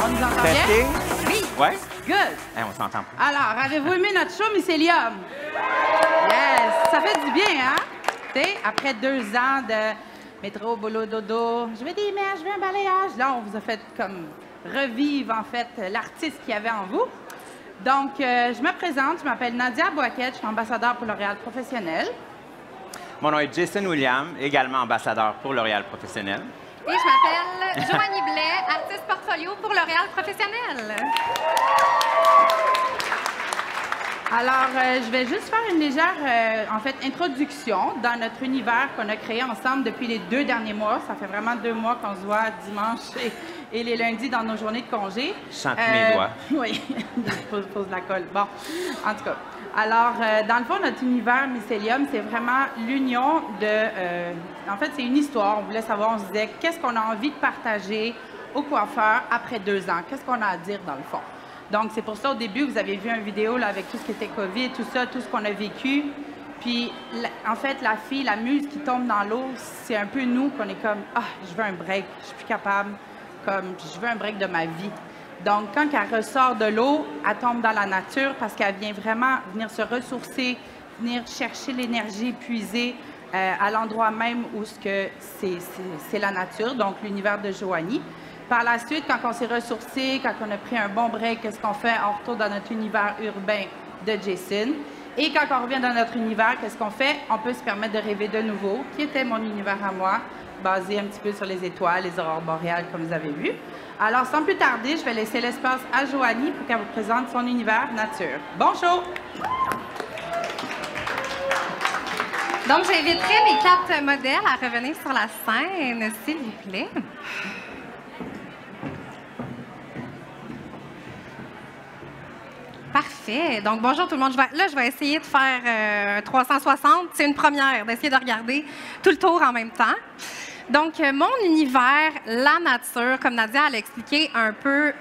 On nous entend Testing? bien? Oui. Ouais? Good. Hey, on s'entend. Alors, avez-vous aimé notre show Mycélium? Yes! Ça fait du bien, hein? Tu sais, après 2 ans de métro, boulot, dodo, je veux des mèches, je veux un balayage. Là, on vous a fait comme revivre, en fait, l'artiste qu'il y avait en vous. Donc, je me présente, je m'appelle Nadia Boisquet, je suis ambassadeur pour L'Oréal Professionnel. Mon nom est Jason William, également ambassadeur pour L'Oréal Professionnel. Et je m'appelle Joanie Blais, artiste portfolio pour L'Oréal Professionnel. Alors, je vais juste faire une légère, en fait, introduction dans notre univers qu'on a créé ensemble depuis les 2 derniers mois. Ça fait vraiment 2 mois qu'on se voit dimanche et les lundis dans nos journées de congé. Je sens tous mes doigts. Oui, pose la colle. Bon, en tout cas. Alors, dans le fond, notre univers Mycélium, c'est vraiment l'union de... en fait, c'est une histoire. On voulait savoir, on se disait, qu'est-ce qu'on a envie de partager aux coiffeurs après 2 ans? Qu'est-ce qu'on a à dire dans le fond? Donc, c'est pour ça, au début, vous avez vu une vidéo là, avec tout ce qui était COVID, tout ça, tout ce qu'on a vécu. Puis, en fait, la fille, la muse qui tombe dans l'eau, c'est un peu nous qu'on est comme « Ah, je veux un break, je suis plus capable, comme je veux un break de ma vie ». Donc, quand elle ressort de l'eau, elle tombe dans la nature parce qu'elle vient vraiment venir se ressourcer, venir chercher l'énergie épuisée à l'endroit même où c'est la nature, donc l'univers de Joanie. Par la suite, quand on s'est ressourcé, quand on a pris un bon break, qu'est-ce qu'on fait? On retourne dans notre univers urbain de Jason. Et quand on revient dans notre univers, qu'est-ce qu'on fait? On peut se permettre de rêver de nouveau, qui était mon univers à moi, basé un petit peu sur les étoiles, les aurores boréales, comme vous avez vu. Alors, sans plus tarder, je vais laisser l'espace à Joanie pour qu'elle vous présente son univers nature. Bon show! Donc, j'inviterai mes 4 modèles à revenir sur la scène, s'il vous plaît. Parfait. Donc, bonjour tout le monde. Je vais essayer de faire 360. C'est une première, d'essayer de regarder tout le tour en même temps. Donc, mon univers, la nature, comme Nadia l'a expliqué un peu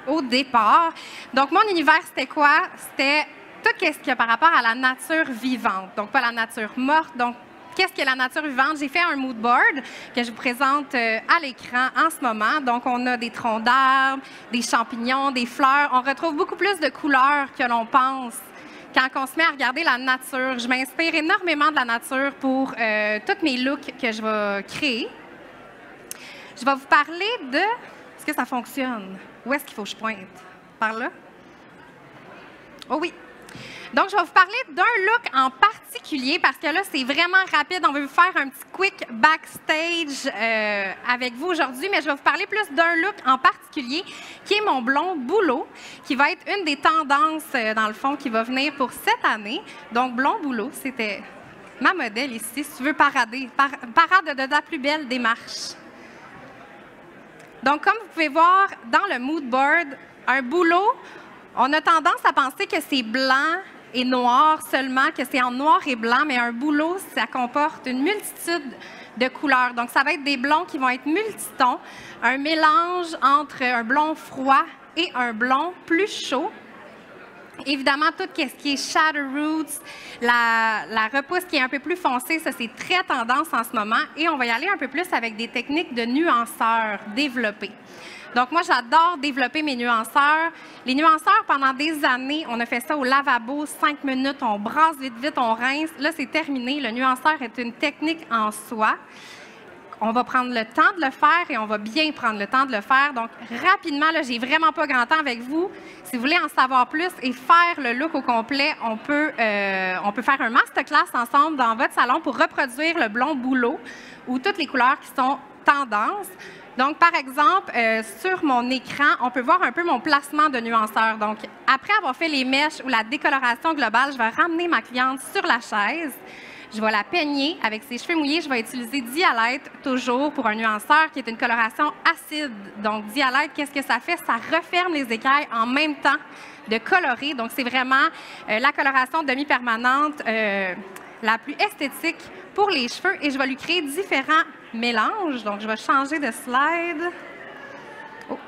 au départ. Donc, mon univers, c'était quoi? C'était tout ce qu'il y a par rapport à la nature vivante. Donc, pas la nature morte. Donc, qu'est-ce que la nature vivante? J'ai fait un mood board que je vous présente à l'écran en ce moment. Donc, on a des troncs d'arbres, des champignons, des fleurs. On retrouve beaucoup plus de couleurs que l'on pense quand on se met à regarder la nature. Je m'inspire énormément de la nature pour tous mes looks que je vais créer. Je vais vous parler de... Est-ce que ça fonctionne? Où est-ce qu'il faut que je pointe? Par là? Oh oui! Donc, je vais vous parler d'un look en particulier parce que là, c'est vraiment rapide. On veut vous faire un petit quick backstage avec vous aujourd'hui, mais je vais vous parler plus d'un look en particulier qui est mon blond bouleau, qui va être une des tendances, dans le fond, qui va venir pour cette année. Donc, blond bouleau, c'était ma modèle ici, si tu veux parader. Parade de la plus belle démarche. Donc, comme vous pouvez voir dans le mood board, un bouleau, on a tendance à penser que c'est blanc et noir seulement, que c'est en noir et blanc, mais un bouleau, ça comporte une multitude de couleurs. Donc, ça va être des blonds qui vont être multitons, un mélange entre un blond froid et un blond plus chaud. Évidemment, tout ce qui est shadow roots, la repousse qui est un peu plus foncée, ça, c'est très tendance en ce moment. Et on va y aller un peu plus avec des techniques de nuanceurs développées. Donc, moi, j'adore développer mes nuanceurs. Les nuanceurs, pendant des années, on a fait ça au lavabo, 5 minutes, on brasse vite, vite, on rince. Là, c'est terminé. Le nuanceur est une technique en soi. On va prendre le temps de le faire et on va bien prendre le temps de le faire. Donc, rapidement, là, j'ai vraiment pas grand temps avec vous. Si vous voulez en savoir plus et faire le look au complet, on peut faire un masterclass ensemble dans votre salon pour reproduire le blond bouleau ou toutes les couleurs qui sont tendances. Donc, par exemple, sur mon écran, on peut voir un peu mon placement de nuanceur. Donc, après avoir fait les mèches ou la décoloration globale, je vais ramener ma cliente sur la chaise. Je vais la peigner avec ses cheveux mouillés. Je vais utiliser Dialite toujours pour un nuanceur qui est une coloration acide. Donc, Dialite, qu'est-ce que ça fait? Ça referme les écailles en même temps de colorer. Donc, c'est vraiment la coloration demi-permanente la plus esthétique pour les cheveux. Et je vais lui créer différents mélanges. Donc, je vais changer de slide. Oh.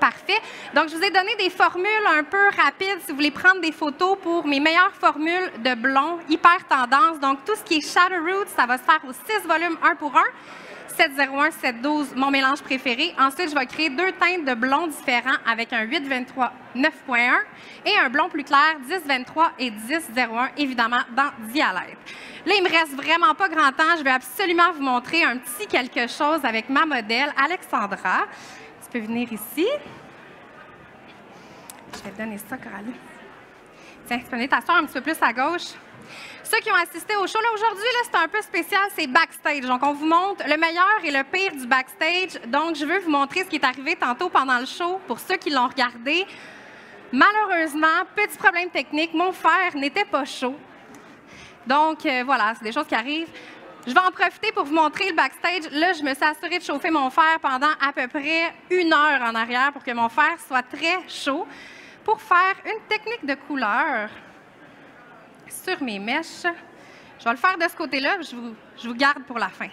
Parfait. Donc, je vous ai donné des formules un peu rapides si vous voulez prendre des photos pour mes meilleures formules de blond hyper tendance. Donc, tout ce qui est shadow roots, ça va se faire aux 6 volumes 1 pour 1. 701, 712, mon mélange préféré. Ensuite, je vais créer 2 teintes de blond différents avec un 823 9.1 et un blond plus clair 1023 et 1001, évidemment, dans Dialite. Là, il me reste vraiment pas grand temps. Je vais absolument vous montrer un petit quelque chose avec ma modèle, Alexandra. Tu peux venir ici. Je vais te donner ça, Coralie. Tiens, tu peux venir t'asseoir un petit peu plus à gauche. Ceux qui ont assisté au show, là, aujourd'hui, c'est un peu spécial, c'est backstage. Donc, on vous montre le meilleur et le pire du backstage. Donc, je veux vous montrer ce qui est arrivé tantôt pendant le show pour ceux qui l'ont regardé. Malheureusement, petit problème technique, mon fer n'était pas chaud. Donc, voilà, c'est des choses qui arrivent. Je vais en profiter pour vous montrer le backstage. Là, je me suis assurée de chauffer mon fer pendant à peu près 1 heure en arrière pour que mon fer soit très chaud pour faire une technique de couleur sur mes mèches. Je vais le faire de ce côté-là, je vous garde pour la fin.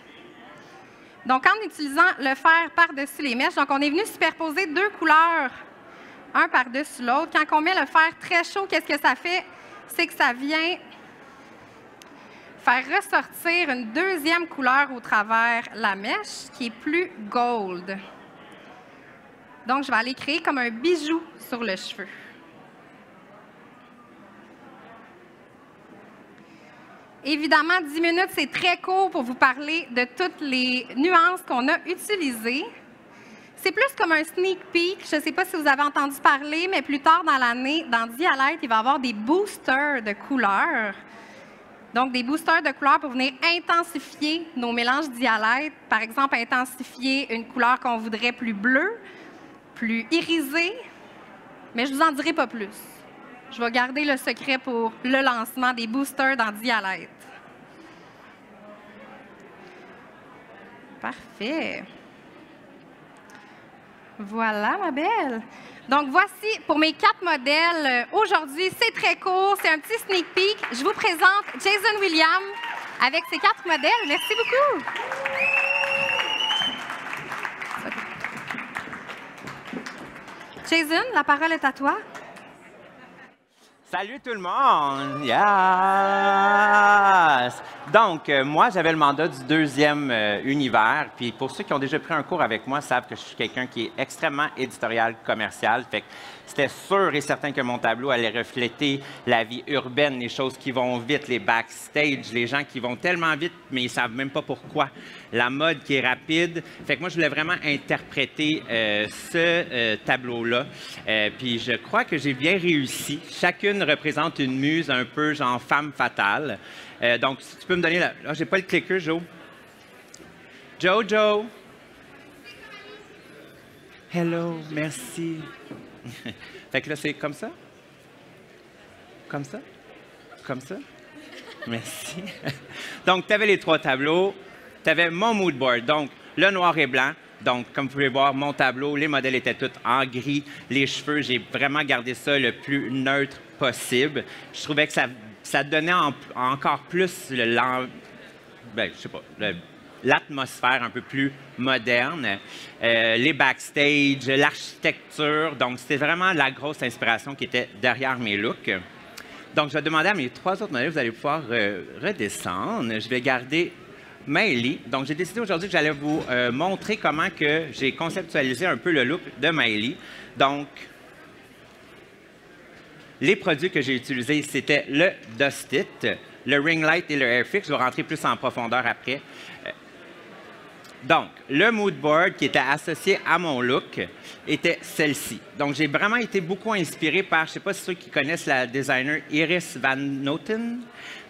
Donc, en utilisant le fer par-dessus les mèches, donc on est venu superposer 2 couleurs, un par-dessus l'autre. Quand on met le fer très chaud, qu'est-ce que ça fait? C'est que ça vient faire ressortir une 2e couleur au travers la mèche, qui est plus gold. Donc, je vais aller créer comme un bijou sur le cheveu. Évidemment, 10 minutes, c'est très court pour vous parler de toutes les nuances qu'on a utilisées. C'est plus comme un sneak peek. Je ne sais pas si vous avez entendu parler, mais plus tard dans l'année, dans Dialite, il va y avoir des boosters de couleurs. Donc, des boosters de couleurs pour venir intensifier nos mélanges Dialite. Par exemple, intensifier une couleur qu'on voudrait plus bleue, plus irisée. Mais je ne vous en dirai pas plus. Je vais garder le secret pour le lancement des boosters dans Dialite. Parfait. Voilà, ma belle. Donc, voici pour mes 4 modèles. Aujourd'hui, c'est très court, c'est un petit sneak peek. Je vous présente Jason William avec ses 4 modèles. Merci beaucoup. Jason, la parole est à toi. Salut tout le monde! Yes! Donc, moi, j'avais le mandat du 2e univers. Puis pour ceux qui ont déjà pris un cours avec moi, savent que je suis quelqu'un qui est extrêmement éditorial, commercial. Fait que c'était sûr et certain que mon tableau allait refléter la vie urbaine, les choses qui vont vite, les backstage, les gens qui vont tellement vite, mais ils ne savent même pas pourquoi. La mode qui est rapide. Fait que moi, je voulais vraiment interpréter ce tableau-là. Puis je crois que j'ai bien réussi. Chacune représente une muse un peu genre femme fatale. Donc, si tu peux me donner la... Ah, j'ai pas le clicker, Joe. Joe. Hello, merci. Fait que là, c'est comme ça? Comme ça? Comme ça? Merci. Donc, tu avais les 3 tableaux. Tu avais mon mood board, donc le noir et blanc. Donc, comme vous pouvez voir, mon tableau, les modèles étaient tous en gris. Les cheveux, j'ai vraiment gardé ça le plus neutre possible. Je trouvais que ça donnait encore plus l'atmosphère un peu plus moderne. Les backstage, l'architecture. Donc, c'était vraiment la grosse inspiration qui était derrière mes looks. Donc, je vais demander à mes 3 autres modèles, vous allez pouvoir redescendre. Je vais garder Maëlie. Donc, j'ai décidé aujourd'hui que j'allais vous montrer comment que j'ai conceptualisé un peu le look de Maëlie. Donc, les produits que j'ai utilisés, c'était le Dust It, le Ring Light et le Air Fix. Je vais rentrer plus en profondeur après. Donc, le mood board qui était associé à mon look était celle-ci. Donc, j'ai vraiment été beaucoup inspiré par, je ne sais pas si ceux qui connaissent la designer Iris Van Noten.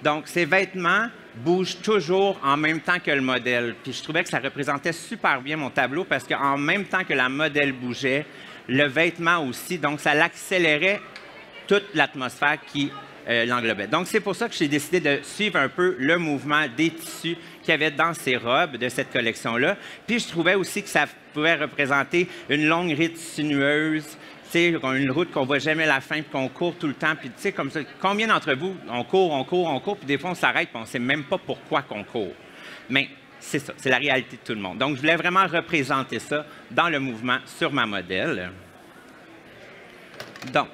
Donc, ses vêtements bougent toujours en même temps que le modèle. Puis, je trouvais que ça représentait super bien mon tableau parce qu'en même temps que la modèle bougeait, le vêtement aussi. Donc, ça l'accélérait toute l'atmosphère qui l'englobait. Donc, c'est pour ça que j'ai décidé de suivre un peu le mouvement des tissus qu'il y avait dans ces robes de cette collection-là. Puis, je trouvais aussi que ça pouvait représenter une longue rite sinueuse, tu sais, une route qu'on ne voit jamais la fin, puis qu'on court tout le temps. Puis, tu sais, comme ça, combien d'entre vous, on court, puis des fois, on s'arrête, puis on ne sait même pas pourquoi qu'on court. Mais c'est ça, c'est la réalité de tout le monde. Donc, je voulais vraiment représenter ça dans le mouvement sur ma modèle. Donc,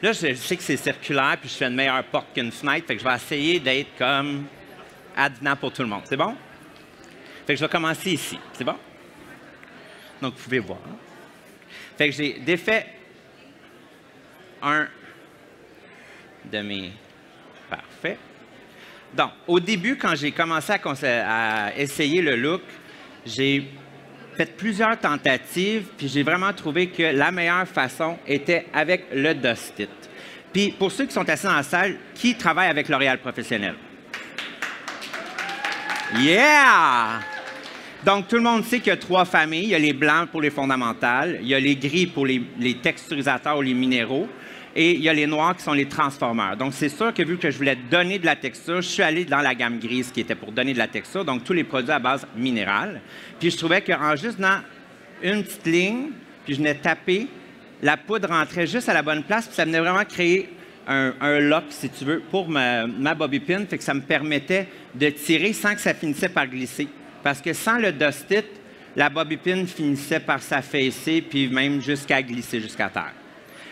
là, je sais que c'est circulaire, puis je fais une meilleure porte qu'une fenêtre, fait que je vais essayer d'être comme advenant pour tout le monde. C'est bon? Fait que je vais commencer ici. C'est bon? Donc, vous pouvez voir. Fait que j'ai défait un de mes... Parfait. Donc, au début, quand j'ai commencé à essayer le look, j'ai fait plusieurs tentatives, puis j'ai vraiment trouvé que la meilleure façon était avec le Dust It. Puis, pour ceux qui sont assis dans la salle, qui travaille avec L'Oréal Professionnel? Yeah! Donc, tout le monde sait qu'il y a 3 familles. Il y a les blancs pour les fondamentales, il y a les gris pour les texturisateurs ou les minéraux, et il y a les noirs qui sont les transformeurs. Donc, c'est sûr que vu que je voulais donner de la texture, je suis allé dans la gamme grise qui était pour donner de la texture, donc tous les produits à base minérale. Puis, je trouvais qu'en juste dans une petite ligne, puis je venais taper, la poudre rentrait juste à la bonne place, puis ça venait vraiment créer un lock, si tu veux, pour ma bobby pin, fait que ça me permettait de tirer sans que ça finissait par glisser. Parce que sans le Dust It, la bobby pin finissait par s'affaisser, puis même jusqu'à glisser jusqu'à terre.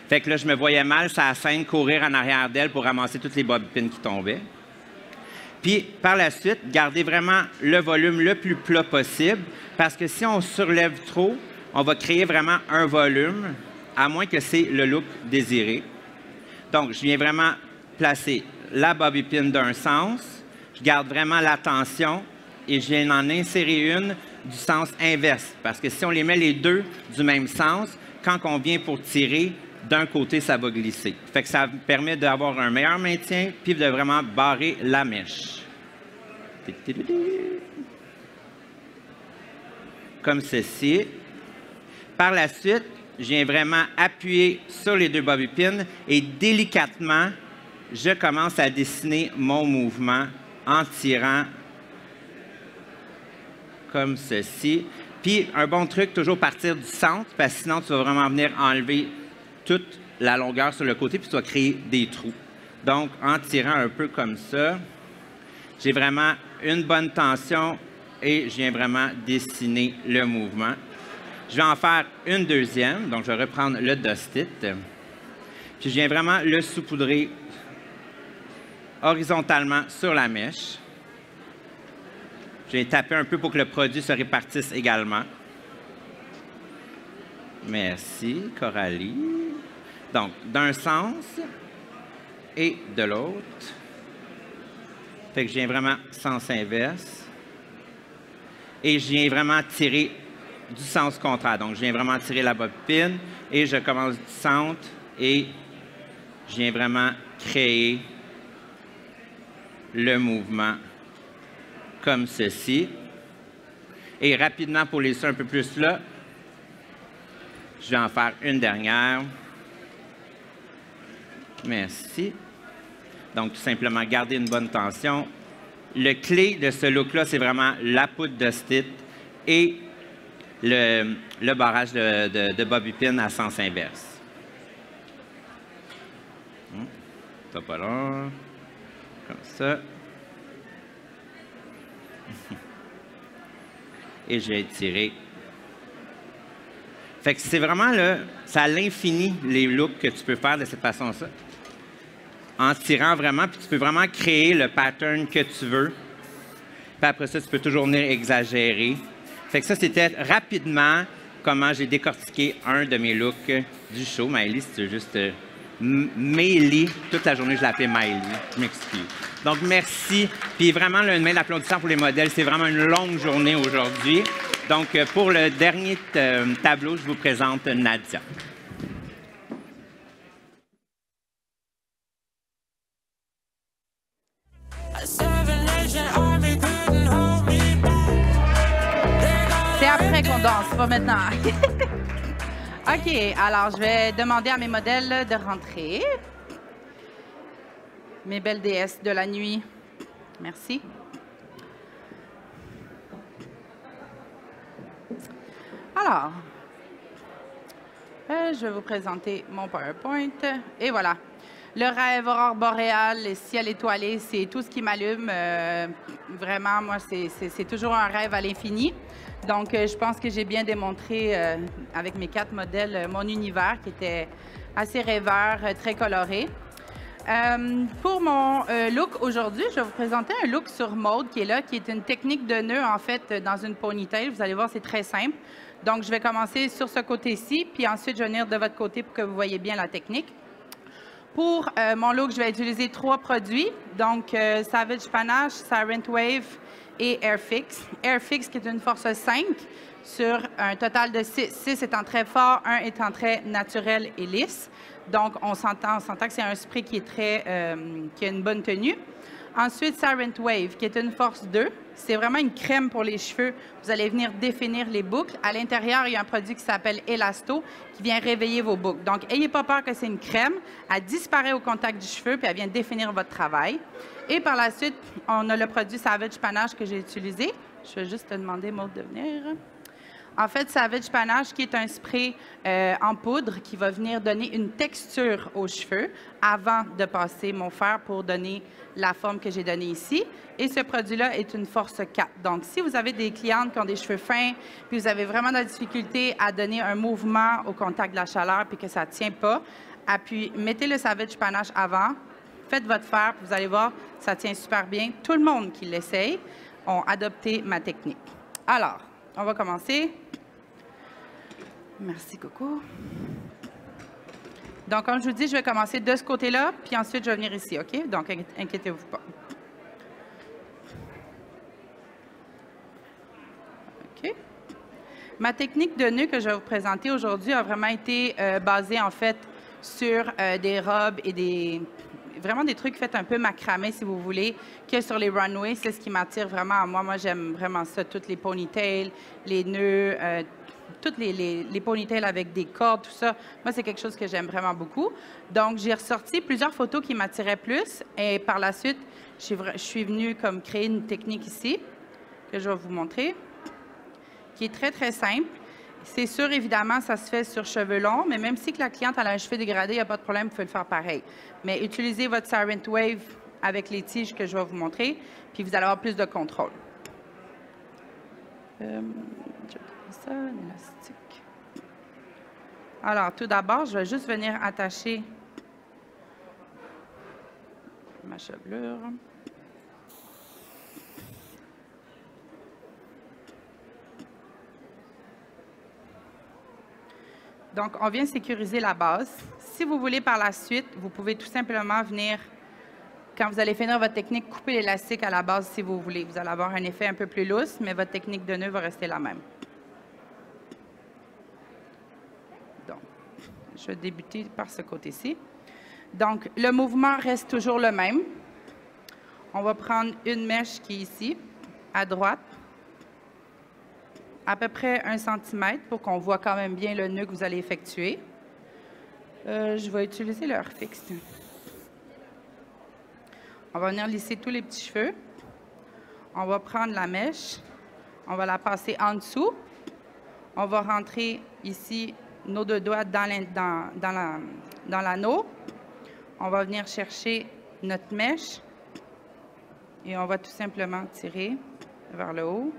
Fait que là, je me voyais mal, ça a scène courir en arrière d'elle pour ramasser toutes les bobby pins qui tombaient. Puis, par la suite, garder vraiment le volume le plus plat possible, parce que si on surlève trop, on va créer vraiment un volume, à moins que c'est le look désiré. Donc, je viens vraiment placer la bobby pin d'un sens, je garde vraiment la tension et je viens en insérer une du sens inverse, parce que si on les met les deux du même sens, quand on vient pour tirer, d'un côté, ça va glisser. Fait que ça permet d'avoir un meilleur maintien puis de vraiment barrer la mèche. Comme ceci. Par la suite, je viens vraiment appuyer sur les 2 bobby pins et délicatement, je commence à dessiner mon mouvement en tirant comme ceci. Puis, un bon truc, toujours partir du centre, parce que sinon, tu vas vraiment venir enlever toute la longueur sur le côté, puis tu vas créer des trous. Donc, en tirant un peu comme ça, j'ai vraiment une bonne tension et je viens vraiment dessiner le mouvement. Je vais en faire une deuxième, donc je vais reprendre le Dust It. Puis je viens vraiment le saupoudrer horizontalement sur la mèche. Je viens taper un peu pour que le produit se répartisse également. Merci, Coralie. Donc, d'un sens et de l'autre. Fait que je viens vraiment sens inverse. Et je viens vraiment tirer du sens contraire. Donc, je viens vraiment tirer la bobby pin et je commence du centre et je viens vraiment créer le mouvement comme ceci. Et rapidement, pour laisser un peu plus là, je vais en faire une dernière. Merci. Donc, tout simplement, garder une bonne tension. Le clé de ce look-là, c'est vraiment la poudre Dust It et le barrage de bobby pin à sens inverse. T'as pas long. Comme ça. Et je vais étirer. Fait que c'est vraiment là, c'est à l'infini les looks que tu peux faire de cette façon-là. En tirant vraiment, puis tu peux vraiment créer le pattern que tu veux. Puis après ça, tu peux toujours venir exagérer. Fait que ça, c'était rapidement comment j'ai décortiqué un de mes looks du show. Maëlie, si tu veux juste... Maëlie, toute la journée, je l'appelais Maëlie. Je m'excuse. Donc, merci. Puis vraiment, une main d'applaudissement pour les modèles. C'est vraiment une longue journée aujourd'hui. Donc, pour le dernier tableau, je vous présente Nadia. C'est après qu'on danse, pas maintenant. OK, alors je vais demander à mes modèles de rentrer. Mes belles déesses de la nuit. Merci. Alors, je vais vous présenter mon PowerPoint. Et voilà. Le rêve, aurore boréale, le ciel étoilé, c'est tout ce qui m'allume. Vraiment, moi, c'est toujours un rêve à l'infini. Donc, je pense que j'ai bien démontré avec mes 4 modèles mon univers qui était assez rêveur, très coloré. Pour mon look aujourd'hui, je vais vous présenter un look sur mode qui est là, qui est une technique de nœud, en fait, dans une ponytail. Vous allez voir, c'est très simple. Donc, je vais commencer sur ce côté-ci, puis ensuite, je vais venir de votre côté pour que vous voyez bien la technique. Pour mon look, je vais utiliser 3 produits. Donc, Savage Panache, Silent Wave et Airfix. Airfix qui est une force 5 sur un total de 6. 6 étant très fort, 1 étant très naturel et lisse. Donc, on s'entend que c'est un spray qui a une bonne tenue. Ensuite, Silent Wave, qui est une force 2. C'est vraiment une crème pour les cheveux. Vous allez venir définir les boucles. À l'intérieur, il y a un produit qui s'appelle Elasto, qui vient réveiller vos boucles. Donc, n'ayez pas peur que c'est une crème. Elle disparaît au contact du cheveu, puis elle vient définir votre travail. Et par la suite, on a le produit Savage Panache que j'ai utilisé. Je vais juste te demander, Maud, de venir. En fait, Savage Panache, qui est un spray en poudre qui va venir donner une texture aux cheveux avant de passer mon fer pour donner la forme que j'ai donnée ici. Et ce produit-là est une force 4. Donc, si vous avez des clientes qui ont des cheveux fins, puis vous avez vraiment de la difficulté à donner un mouvement au contact de la chaleur, puis que ça ne tient pas, mettez le Savage Panache avant, faites votre fer, puis vous allez voir, ça tient super bien. Tout le monde qui l'essaye ont adopté ma technique. Alors, on va commencer. Merci, Coco. Donc, comme je vous dis, je vais commencer de ce côté-là, puis ensuite, je vais venir ici, OK? Donc, inquiétez-vous pas. OK. Ma technique de nœud que je vais vous présenter aujourd'hui a vraiment été basée, en fait, sur des robes et vraiment des trucs faits un peu macramé, si vous voulez, que sur les runways. C'est ce qui m'attire vraiment à moi. Moi, j'aime vraiment ça, toutes les ponytails, les nœuds, toutes les ponytails avec des cordes, tout ça. Moi, c'est quelque chose que j'aime vraiment beaucoup. Donc, j'ai ressorti plusieurs photos qui m'attiraient plus. Et par la suite, je suis venue comme créer une technique ici, que je vais vous montrer, qui est très, très simple. C'est sûr, évidemment, ça se fait sur cheveux longs, mais même si la cliente a un cheveu dégradé, il n'y a pas de problème, vous pouvez le faire pareil. Mais utilisez votre Silent Wave avec les tiges que je vais vous montrer, puis vous allez avoir plus de contrôle. Je vais ça, l'élastique. Alors, tout d'abord, je vais juste venir attacher ma chevelure. Donc, on vient sécuriser la base. Si vous voulez par la suite, vous pouvez tout simplement venir, quand vous allez finir votre technique, couper l'élastique à la base si vous voulez. Vous allez avoir un effet un peu plus lousse, mais votre technique de nœud va rester la même. Donc, je vais débuter par ce côté-ci. Donc, le mouvement reste toujours le même. On va prendre une mèche qui est ici, à droite, à peu près 1 cm pour qu'on voit quand même bien le nœud que vous allez effectuer. Je vais utiliser le Airfix. On va venir lisser tous les petits cheveux. On va prendre la mèche. On va la passer en dessous. On va rentrer ici nos 2 doigts dans l'anneau. On va venir chercher notre mèche et on va tout simplement tirer vers le haut.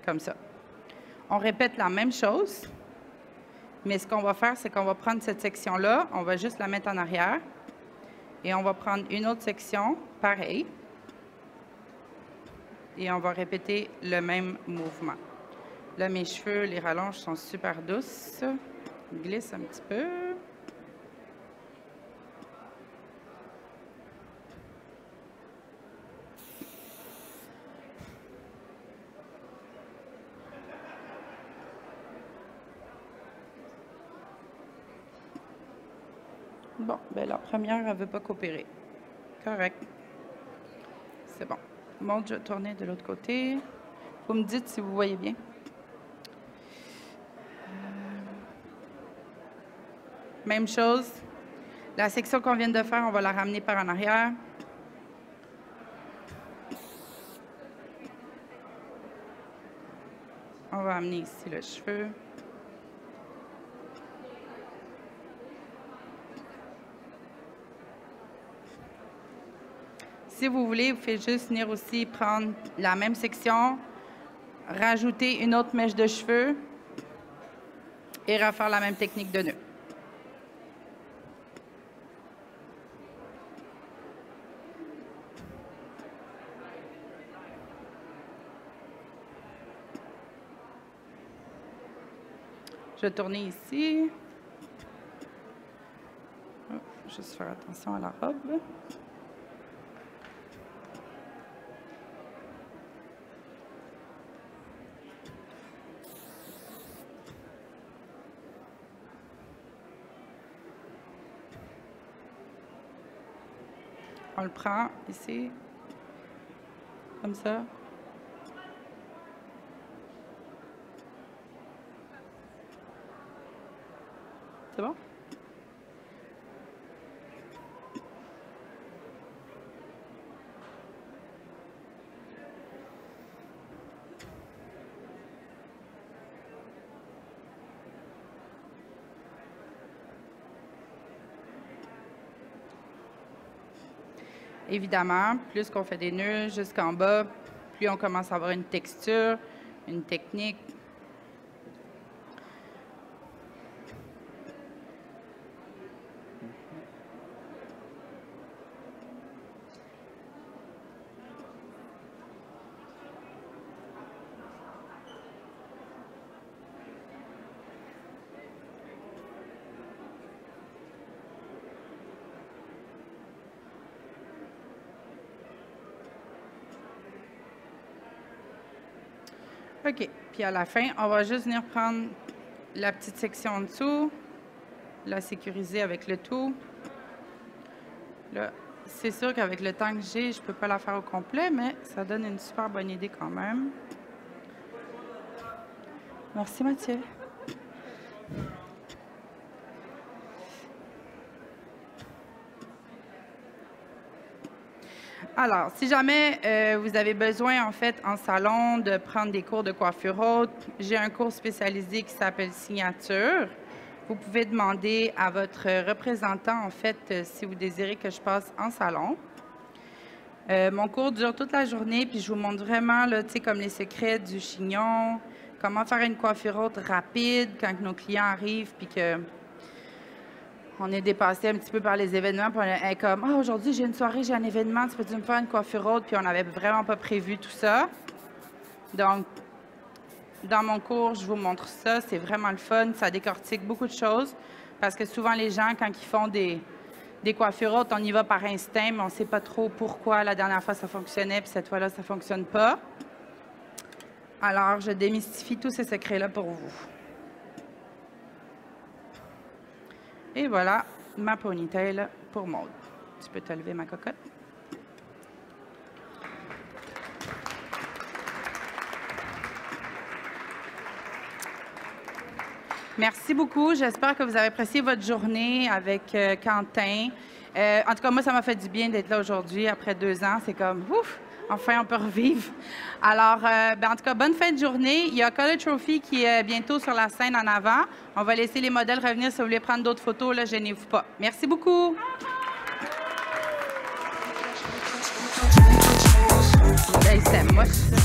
Comme ça. On répète la même chose, mais ce qu'on va faire, c'est qu'on va prendre cette section-là, on va juste la mettre en arrière, et on va prendre une autre section, pareil, et on va répéter le même mouvement. Là, mes cheveux, les rallonges sont super douces. Je glisse un petit peu. Bon, bien, la première, elle ne veut pas coopérer. Correct. C'est bon. Bon, je vais tourner de l'autre côté. Vous me dites si vous voyez bien. Même chose. La section qu'on vient de faire, on va la ramener par en arrière. On va amener ici le cheveu. Si vous voulez, vous faites juste venir aussi prendre la même section, rajouter une autre mèche de cheveux et refaire la même technique de nœud. Je vais tourner ici. Oh, juste faire attention à la robe. On le prend ici, comme ça. C'est bon? Évidemment, plus qu'on fait des nœuds jusqu'en bas, plus on commence à avoir une texture, une technique. OK. Puis à la fin, on va juste venir prendre la petite section en dessous, la sécuriser avec le tout. Là, c'est sûr qu'avec le temps que j'ai, je ne peux pas la faire au complet, mais ça donne une super bonne idée quand même. Merci, Mathieu. Alors, si jamais vous avez besoin, en fait, en salon, de prendre des cours de coiffure haute, j'ai un cours spécialisé qui s'appelle Signature. Vous pouvez demander à votre représentant, en fait, si vous désirez que je passe en salon. Mon cours dure toute la journée, puis je vous montre vraiment, là, tu sais, comme les secrets du chignon, comment faire une coiffure haute rapide quand nos clients arrivent, puis que on est dépassé un petit peu par les événements, puis on est comme « Ah, aujourd'hui, j'ai une soirée, j'ai un événement, tu peux-tu me faire une coiffure haute? » Puis on n'avait vraiment pas prévu tout ça. Donc, dans mon cours, je vous montre ça. C'est vraiment le fun. Ça décortique beaucoup de choses. Parce que souvent, les gens, quand ils font des coiffures hautes, on y va par instinct, mais on ne sait pas trop pourquoi la dernière fois ça fonctionnait, puis cette fois-là, ça ne fonctionne pas. Alors, je démystifie tous ces secrets-là pour vous. Et voilà ma ponytail pour Maude. Tu peux te lever, ma cocotte? Merci beaucoup. J'espère que vous avez apprécié votre journée avec Quentin. En tout cas, moi, ça m'a fait du bien d'être là aujourd'hui. Après 2 ans, c'est comme, ouf, enfin, on peut revivre. Alors, en tout cas, bonne fin de journée. Il y a Color Trophy qui est bientôt sur la scène en avant. On va laisser les modèles revenir. Si vous voulez prendre d'autres photos, là, gênez-vous pas. Merci beaucoup. Hey, c'est moche, ça.